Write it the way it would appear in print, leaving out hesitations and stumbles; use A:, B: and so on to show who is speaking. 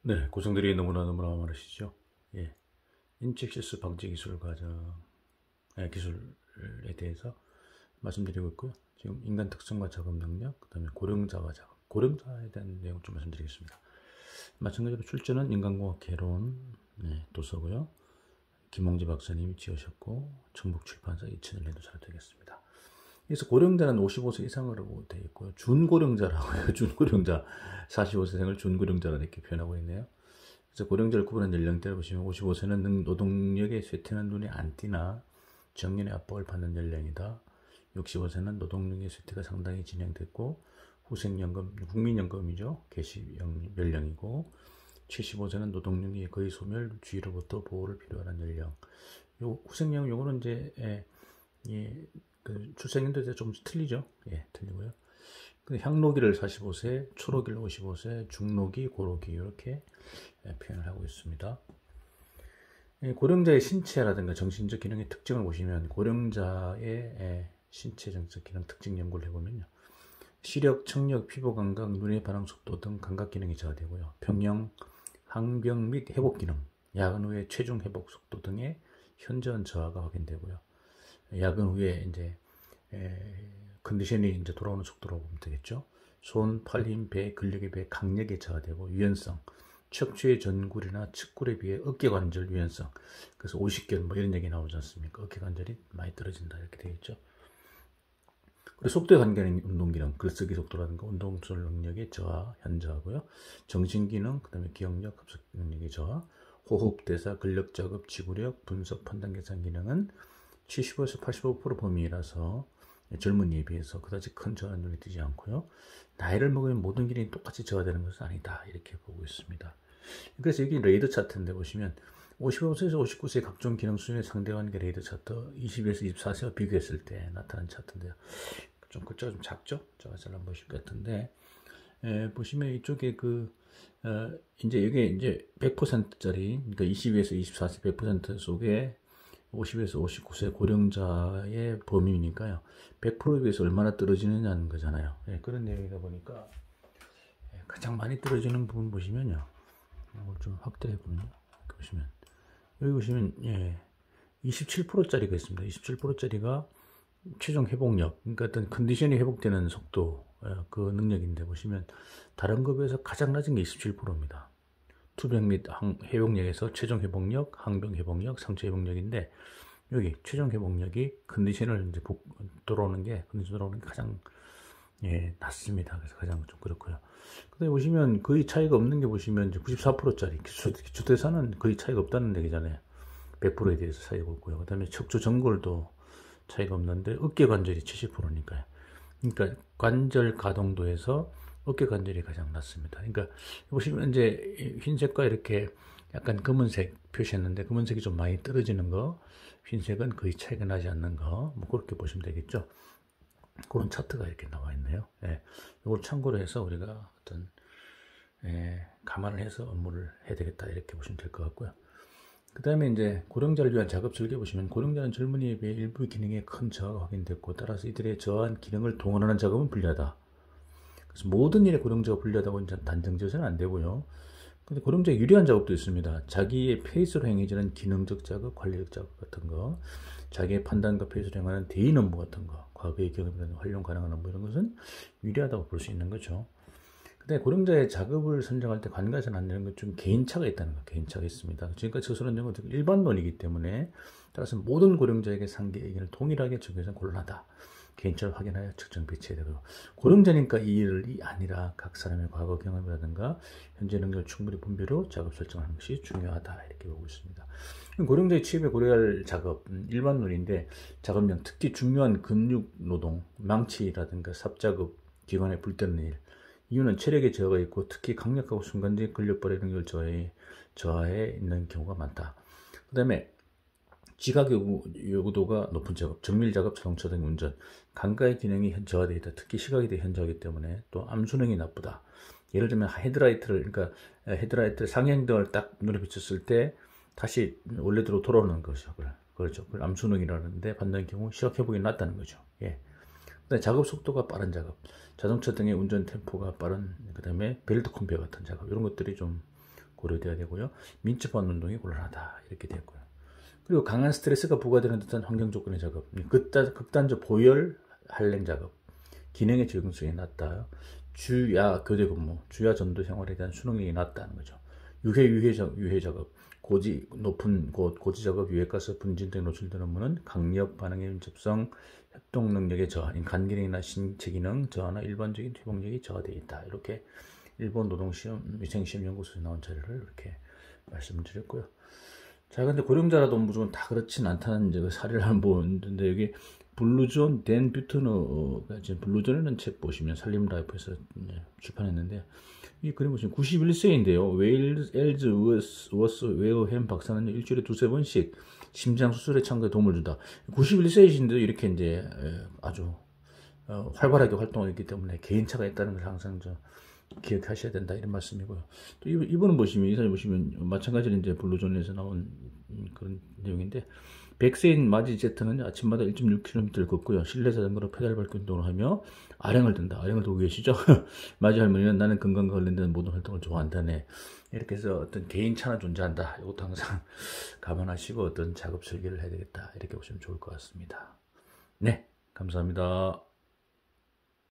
A: 네, 고생들이 너무나 많으시죠. 예, 인체 실수 방지 기술 과정, 기술에 대해서 말씀드리고 있고요. 지금 인간 특성과 작업 능력, 그다음에 고령자와 작업, 고령자에 대한 내용 좀 말씀드리겠습니다. 마찬가지로 출제는 인간공학 개론 도서고요. 김홍지 박사님이 지으셨고 청북출판사 2001년도 촬영되겠습니다. 그래서 고령자는 55세 이상으로 되어 있고요. 준고령자라고 해요. 준고령자, 45세생을 준고령자라 이렇게 표현하고 있네요. 그래서 고령자를 구분한 연령대를 보시면 55세는 노동력의 쇠퇴는 눈에 안 띄나 정년의 압박을 받는 연령이다. 65세는 노동력의 쇠퇴가 상당히 진행됐고 후생연금, 국민연금이죠. 개시 연령이고 75세는 노동력이 거의 소멸, 주의로부터 보호를 필요한 연령. 요 후생연금 요거는 이제 그 출생연도에 좀 틀리죠. 예, 틀리고요. 향로기를 45세, 초로기를 55세, 중로기, 고로기 이렇게 표현을 하고 있습니다. 고령자의 신체라든가 정신적 기능의 특징을 보시면 고령자의 신체 정신적 기능 특징 연구를 해보면요. 시력, 청력, 피부 감각, 눈의 반응 속도 등 감각 기능이 저하되고요. 평형, 항병 및 회복 기능, 야근 후의 체중 회복 속도 등의 현저한 저하가 확인되고요. 야근 후에 이제 컨디션이 이제 돌아오는 속도라고 보면 되겠죠. 손, 팔 힘, 배, 근력의 배, 강력이 저하되고 유연성, 척추의 전굴이나 측굴에 비해 어깨관절 유연성. 그래서 50견 뭐 이런 얘기 나오지 않습니까? 어깨관절이 많이 떨어진다 이렇게 되겠죠. 그리고 속도에 관계된 운동기능, 글쓰기 속도라든가 운동조절 능력의 저하, 현저하고요. 정신기능, 그 다음에 기억력, 합숙 능력의 저하, 호흡, 대사, 근력 작업, 지구력, 분석, 판단, 계산 기능은 75에서 85% 범위라서 젊은이에 비해서 그다지 큰 저하는 눈에 띄지 않고요. 나이를 먹으면 모든 기능이 똑같이 저하되는 것은 아니다 이렇게 보고 있습니다. 그래서 여기 레이더 차트인데 보시면 55세에서 59세 각종 기능 수준의 상대관계 레이더 차트 20에서 24세와 비교했을 때 나타난 차트인데요. 좀 글자가 좀 작죠? 제가 잘 안 보실 것 같은데 보시면 이쪽에 이제 이게 이제 100%짜리 그러니까 20에서 24세 100% 속에 50에서 59세 고령자의 범위니까요. 100%에 비해서 얼마나 떨어지느냐는 거잖아요. 예, 그런 내용이다 보니까 가장 많이 떨어지는 부분 보시면요. 이걸 좀 확대해 보면요. 보시면 여기 보시면 27%짜리가 있습니다. 27%짜리가 최종 회복력, 그러니까 어떤 컨디션이 회복되는 속도, 그 능력인데 보시면 다른 급에서 가장 낮은 게 27%입니다. 투병 및 회복력에서 최종 회복력, 항병 회복력, 상처 회복력인데 여기 최종 회복력이 컨디션을 이제 돌아오는 게 가장 낮습니다. 그래서 가장 좀 그렇고요. 근데 보시면 거의 차이가 없는 게 보시면 이제 94%짜리 기초대사는 거의 차이가 없다는 얘기잖아요. 100%에 대해서 차이가 없고요. 그다음에 척추 전골도 차이가 없는데 어깨 관절이 70%니까요. 그러니까 관절 가동도에서 어깨 관절이 가장 낮습니다. 그러니까 보시면 이제 흰색과 이렇게 약간 검은색 표시했는데 검은색이 좀 많이 떨어지는 거, 흰색은 거의 차이가 나지 않는 거, 뭐 그렇게 보시면 되겠죠. 그런 차트가 이렇게 나와 있네요. 이걸 참고로 해서 우리가 어떤 감안을 해서 업무를 해야 되겠다 이렇게 보시면 될 것 같고요. 그 다음에 이제 고령자를 위한 작업 설계 보시면 고령자는 젊은이에 비해 일부 기능에 큰 저하가 확인됐고 따라서 이들의 저한 기능을 동원하는 작업은 불리하다. 그래서 모든 일에 고령자가 불리하다고 단정 지어서는 안 되고요. 근데 고령자에 유리한 작업도 있습니다. 자기의 페이스로 행해지는 기능적 작업, 관리적 작업 같은 거, 자기의 판단과 페이스로 행하는 대인 업무 같은 거, 과거의 경험이라는 활용 가능한 업무 이런 것은 유리하다고 볼 수 있는 거죠. 근데 고령자의 작업을 선정할 때 관가에서는 안 되는 건 좀 개인차가 있다는 거, 개인차가 있습니다. 지금까지 저술한 경우는 일반론이기 때문에 따라서 모든 고령자에게 상계 의견을 동일하게 적용해서는 곤란하다. 개인차를 확인하여 측정 배치해야 되고 고령자니까 이 일이 아니라 각 사람의 과거 경험이라든가 현재 능력을 충분히 분별로 작업 설정하는 것이 중요하다 이렇게 보고 있습니다. 고령자의 취업에 고려할 작업 일반론인데 작업량 특히 중요한 근육 노동, 망치라든가 삽작업, 기관에 불 때는 일 이유는 체력의 저하가 있고 특히 강력하고 순간적인 근력 발휘 능력을 저하해 있는 경우가 많다. 그 다음에 지각 요구도가 높은 작업, 정밀 작업, 자동차 등 운전, 감각의 기능이 저하되어 있다. 특히 시각에 대해 현저하기 때문에 또 암수능이 나쁘다. 예를 들면 헤드라이트를 상향등을 딱 눈에 비쳤을 때 다시 원래대로 돌아오는 것이죠. 그렇죠. 그걸 암수능이라는데 받는 경우 시각 회복이 낮다는 거죠. 예. 그다음에 작업 속도가 빠른 작업, 자동차 등의 운전 템포가 빠른, 그다음에 벨트 컨베어 같은 작업 이런 것들이 좀 고려돼야 되고요. 민첩한 운동이 곤란하다 이렇게 됐고요. 그리고 강한 스트레스가 부과되는 듯한 환경 조건의 작업, 극단적 보열 할렘 작업, 기능의 적응성이 낮다, 주야 교대 근무, 주야 전도 생활에 대한 수능력이 낮다는 거죠. 유해 작업, 높은 고지 작업, 유해가스 분진 등에 노출된 업무는 강력 반응의 민첩성, 협동 능력의 저하, 인간 기능이나 신체 기능 저하나 일반적인 회복력이 저하되어 있다. 이렇게 일본 노동시험, 위생시험 연구소에 나온 자료를 이렇게 말씀드렸고요. 자, 근데 고령자라도 무조건 다 그렇진 않다는 이제 사례를 한번 보는데, 여기 블루존 댄 뷰트너가 지금 블루존이라는 책 보시면 살림 라이프에서 출판했는데, 이 그림 보시면 91세인데요. 웨일즈 워스 웨어햄 박사는 일주일에 두세 번씩 심장 수술에 참가에 도움을 준다. 91세이신데도 이렇게 이제 아주 활발하게 활동했기 때문에 개인차가 있다는 걸 항상 기억하셔야 된다 이런 말씀이고요. 또 이분은 보시면, 이 사진 보시면 마찬가지로 이제 블루존에서 나온 그런 내용인데, 100세인 마지 제트는 아침마다 1.6km를 걷고요. 실내 자전거로 페달 밟기 운동을 하며 아령을 든다. 아령을 두고 계시죠? 마지 할머니는 나는 건강과 관련된 모든 활동을 좋아한다네. 이렇게 해서 어떤 개인차는 존재한다. 이것도 항상 감안하시고 어떤 작업 설계를 해야 되겠다. 이렇게 보시면 좋을 것 같습니다. 네, 감사합니다.